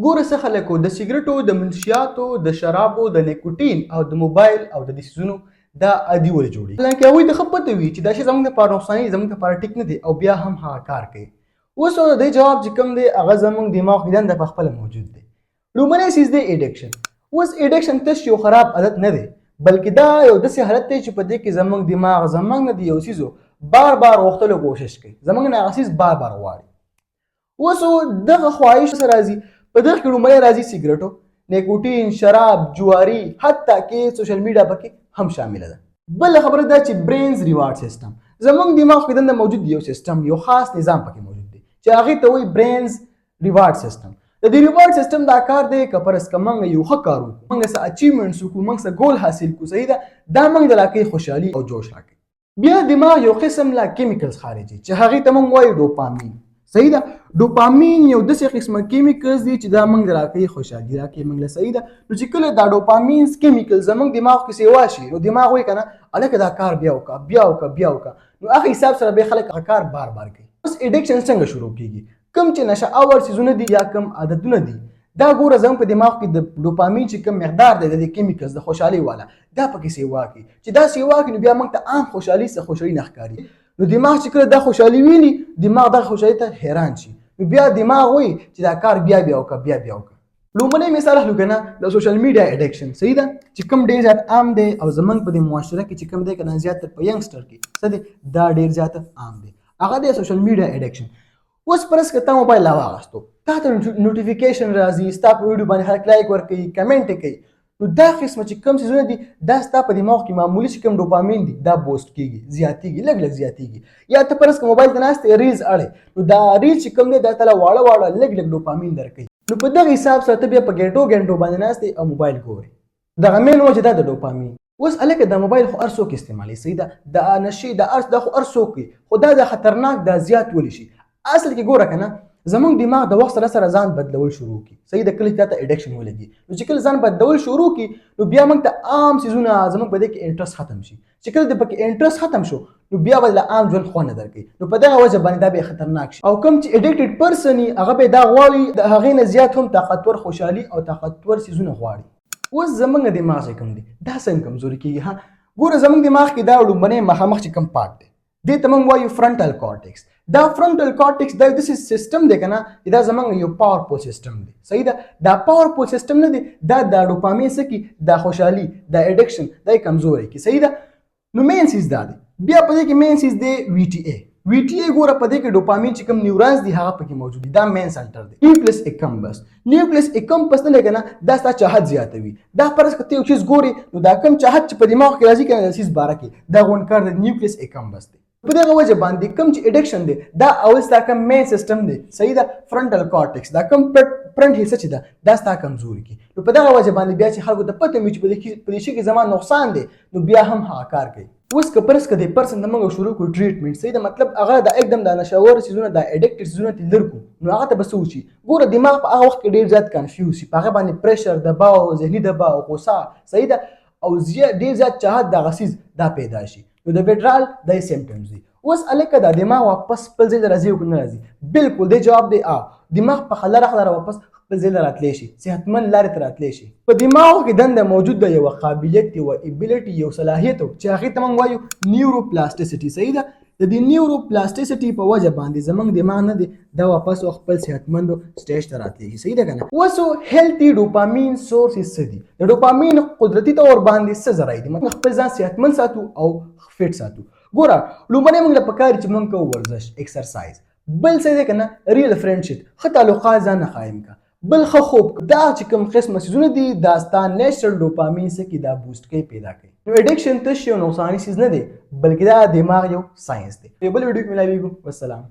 ګوره څه خلکو د سګرټو د منشیاتو د شرابو د نیکوټین او د موبایل او د سیزونو دا عادي ول جوړي لکه هغوی ته ښه پته وي چې دا شی زموږ لپاره نقصاني زموږ لپاره ټیک نه دی او بیا هم هغه کار کوي. اوس د دې جواب چې کوم دی هغه زموږ دماغ کې دنده په خپله موجود دی. لومړی څیز دی ایډکشن. اوس ایډکشن تش یو خراب عادت نه دی بلکې دا یو داسې حالت دی چې په دې کې زموږ دماغ زموږ نه د یو څیزو بار بار غوښتلو کوشش کوي زموږ نه هغه څیز بار بار غواړي. اوس دغه خواهش سره راځي په دغه کې لومړی راځي سګرټو، نیکوټین، شراب، جواري، حتی کې سوشل میډیا پکې هم شامله ده. بله خبره دا چې برینز ریوارډ سیستم زموږ دماغ کې دنده موجود دی، یو سیستم یو خاص نظام پکې موجود دی چې هغې ته وایي برینز ریوارډ سیستم. د دې ریوارډ سیستم دا کار دی که فرض که موږ یو ښه کار وکړو، موږ څه اچیومنټس وکړو، موږ څه ګول حاصل کړو، صحیح ده، دا موږ د لاکې خوشحالي او جوش راکوي. بیا دماغ یو قسم لا کیمیکلز خارجي چې هغې ته موږ وایو ډوپامین، صحیح ده. ډوپامین یو داسې قسمه کیمیکلز دي چې دا موږ د راکوي خوشحالي راکوي موږ له، صحیح ده. نو چې کله دا ډوپامینز کیمیکل زموږ دماغ کې سیوا شي نو دماغ وایي که نه هلکه دا کار بیا وکړه بیا وکړه بیا وکړه، نو هغه حساب سره بیا خلک هغه کار بار بار کوي. اوس ایډکشن څنګه شروع کیږي؟ کوم چې نشه آور څیزونه دي یا کوم عادتونه دي دا ګوره زموږ په دماغ کې د ډوپامین چې کوم مقدار دی د دې کیمیکلز د خوشحالۍ والا دا پکې سیوا کوي چې دا سیوا کوي نو بیا موږ ته عام خوشحالي څه خوشحالي نه ښکاري. نو دماغ چې کله دا خوشحالي ویني دماغ دغه خوشحالي ته حیران شي نو بیا دماغ وایي چې دا کار بیا بیا وکړه بیا بیا وکړه. لومړی مثال اخلو که نه د سوشل میډیا ایډکشن، صحیح ده، چې کوم ډېر زیات عام دی او زموږ په دې معاشره کې چې کوم دی که نه زیاتر په ینګسټر کې څه دی دا ډېر زیات عام دی، هغه دی سوشل میډیا ایډکشن. اوس فرض که تا موبایل راواغستو، تا ته نوټیفیکیشن راځي، ستا په ویډیو باندې خلک لایک ورکوي، کمنټ یې کوي، نو دا قسمه چې کوم څیزونه دي دا ستا په دماغ کې معمولي چې کوم ډوپامین دي دا بوسټ کېږي، زیاتېږي، لږ لږ زیاتېږي. یا ته فرض که موبایل ته ناست یې ریلز اړې نو دا ریل چې کوم دی دا تاله واړه واړه لږ لږ ډوپامین درکوي، نو په دغه حساب سره ته بیا په ګنټو ګنټو باندې ناست یې او موبایل ګورې. دغه مین وجه دا د ډوپامین. اوس هلکه دا موبایل خو هر څوک استعمالوي، صحیح ده، د نشې دا خو هر څوک کوي، خو دا خطرناک دا زیات ولې شي؟ اصل کې ګوره که نه زموږ دماغ د وخت سره سره ځان بدلول شروع کړي، صحیح ده، کله چې تا ته ایډکشن ولګي نو چې کله ځان بدلول شروع کړي نو بیا موږ ته عام څیزونه زموږ په دې کې انټرست ختم شي، چې کله د پکې انټرست ختم شو نو بیا به له عام ژوند خوند نه درکوي، نو په دغه وجه باندې دا به خطرناک شي. او کوم چې ایډکټډ پرسن وي هغه به دا غواړي د هغې نه زیات هم طاقتور خوشحالي او طاقتور څیزونه غواړي. اوس زموږ دماغ چې کوم دی دا څنګه کمزوري کېږي؟ ها ګوره زموږ دماغ کې دا لومړنی مخامخ چې کوم پارټ دی دې ته موږ وایو فرنټل کارټکس. دا فرنټل کارټکس دا یو داسې سیستم دی که نه چې دا زموږ یو پاورفول سیستم دی، صحیح ده. دا پاورفول سیستم نه دی، دا د ډوپامین څه کي دا خوشحالي دا ایډکشن دا یې کمزوری کي، صحیح ده. نو مین سیز دا دی. بیا په دې کې مین سیز دی وی ټي ای. وی ټي ای ګوره په دې کې ډوپامین چې کوم نیورونز دي هغه پکې موجود دي، دا مین سنټر دی. نیوکلیس اکمبس. نیوکلیس اکمبس نه دی که نه دا ستا چاهت زیاتوي. دا فرض که ته یو چیز ګورې نو دا کوم چاهت چې په دماغ کې راځي که نه د څیز باره کې دا غونډ کار د نیوکلیس اکمبس دی. په دغه وجه باندې کوم چې ایډکشن دی دا اول ستا کوم مین سیستم دی، صحیح ده، فرنټل کارټکس دا کوم فرنټ حصه چې ده دا ستا کمزوري کي، نو په دغه وجه باندې بیا چې خلکو ته پته وي چې په دې شي کې زما نقصان دی نو بیا هم هغه کار کوي. اوس که فرض که د پرسن ته موږ شروع کړو ټریټمنټ، صحیح ده، مطلب هغه د एकदम د نشهور څیزونه د ایډکټډ څیزونه ترې لرې کړو نو هغه ته به څه وشي؟ ګوره دماغ په هغه وخت کې ډېر زیات کنفیوز شي، په هغه باندې پریشر، دباو، ذهني دباو، غوسه، صحیح ده، او ډېر زیات چاهت دغه څیز دا پیدا شي. نو د ویډرال دا سیمپټمز دي. اوس هلکه دا دماغ واپس خپل ځای ته راځي او که نه راځي؟ بالکل دی جواب دی دماغ په خلره خلره واپس خپل ځای ته راتلی شي، صحتمند لارې ته راتلی شي. په دماغو کې دنده موجود ده یوه قابلیت، یوه ایبیلیټي، یو صلاحیت چې هغې ته موږ وایو نیورو پلاسټیسټي، صحیح ده. د دې نیورو پلاسټیسټي په وجه باندې زموږ دماغ نه دی دا واپس خپل صحتمندو سټیج ته راتلېږي، صحیح ده که نه. اوس هیلتي ډوپامین سورسز څه دي؟ د ډوپامین قدرتي طور باندې څه ذرایع دي؟ موږ خپل ځان صحتمند ساتو او فټ ساتو. ګوره لومړی موږ له پکار چې موږ کوو ورزش، ایکسرسایز. بل څه دی که نه ریل فرینډشپ، ښه تعلقات ځان نه قایم کړه. بل ښه خوب، دا چې کوم قسمه څیزونه دي دا ستا نیچرل ډوپامین څه کوي دا بوسټ کوي، پیدا کوي. نو ایډکشن تش یو نقصاني څیز نه دی بلکې دا دماغ یو ساینس دی. په بل ویډیو کې ملاویږو. والسلام.